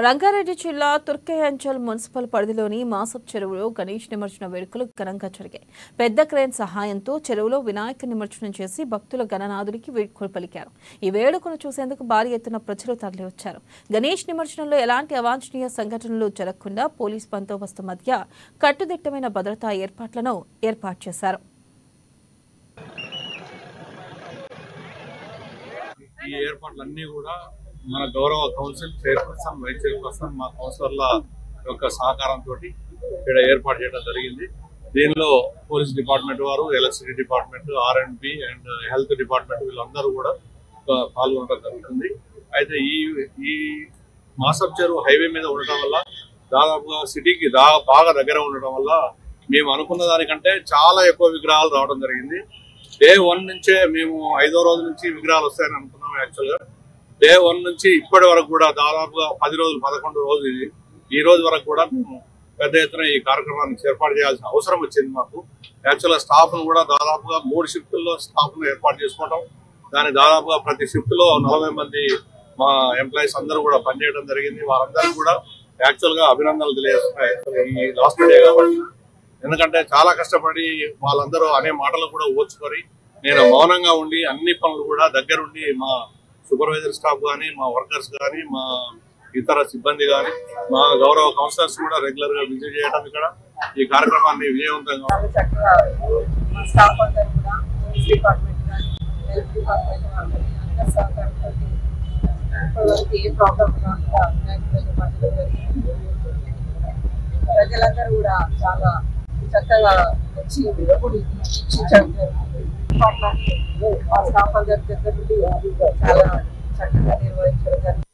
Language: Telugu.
రంగారెడ్డి జిల్లా తుర్కయాంచల్ మున్సిపల్ పరిధిలోని మాసప్ చెరువులో గణేష్ నిమజ్జన వేడుకలు ఘనంగా జరిగాయి. పెద్ద క్రేన్ సహాయంతో చెరువులో వినాయక నిమజ్జనం చేసి భక్తుల గణనాథుడికి వేడుకలు పలికారు. ఈ వేడుకను చూసేందుకు భారీ ఎత్తున ప్రజలు తరలివచ్చారు. గణేష్ నిమజ్జనంలో ఎలాంటి అవాంఛనీయ సంఘటనలు జరగకుండా పోలీస్ బందోబస్తు మధ్య కట్టుదిట్టమైన భద్రతా ఏర్పాట్లను ఏర్పాటు చేశారు. ఈ ఏర్పాట్లన్నీ కూడా మన గౌరవ కౌన్సిల్ చైర్పర్సన్, వైస్ చైర్పర్సన్, మా కౌన్సిలర్ల యొక్క సహకారంతో ఇక్కడ ఏర్పాటు చేయడం జరిగింది. దీనిలో పోలీస్ డిపార్ట్మెంట్ వారు, electricity department, R&B and health department వీళ్ళందరూ కూడా పాల్గొనడం జరుగుతుంది. అయితే ఈ మాసప్ చెరువు హైవే మీద ఉండటం వల్ల, దాదాపుగా సిటీకి బాగా దగ్గర ఉండటం వల్ల మేము అనుకున్న దానికంటే చాలా ఎక్కువ విగ్రహాలు రావడం జరిగింది. Day 1 నుంచే మేము 5వ రోజు నుంచి విగ్రహాలు వస్తాయని అనుకున్నాం. యాక్చువల్గా Day 1 నుంచి ఇప్పటి వరకు కూడా దాదాపుగా 10 రోజులు, 11 రోజులు ఈ రోజు వరకు కూడా మేము పెద్ద ఎత్తున ఈ కార్యక్రమాన్ని ఏర్పాటు చేయాల్సిన అవసరం వచ్చింది మాకు. యాక్చువల్గా స్టాఫ్ను కూడా దాదాపుగా 3 షిఫ్టుల్లో స్టాఫ్ను ఏర్పాటు చేసుకోవడం, దాని దాదాపుగా ప్రతి షిఫ్ట్లో 40 మంది మా ఎంప్లాయీస్ అందరూ కూడా పనిచేయడం జరిగింది. వారందరూ కూడా యాక్చువల్గా అభినందనలు తెలియజేస్తున్నాయి ఈ లాస్ట్ డే కాబట్టి. ఎందుకంటే చాలా కష్టపడి వాళ్ళందరూ అనే మాటలు కూడా ఓర్చుకొని నేను మౌనంగా ఉండి అన్ని పనులు కూడా దగ్గరుండి మా సూపర్వైజర్ స్టాఫ్ కానీ, మా వర్కర్స్ కానీ, మా ఇతర సిబ్బంది కానీ, మా గౌరవ కౌన్సిలర్స్ కూడా రెగ్యులర్ గా విజిట్ చేయడం ఇక్కడ ఈ కార్యక్రమాన్ని విజయవంతంగా ప్రజలందరూ కూడా చాలా చక్కగా వచ్చి వీక్షించడం జరుగుతుంది. స్టాఫ్ అందరి దగ్గర నుండి చాలా చక్కగా నిర్వహించడం జరుగుతుంది.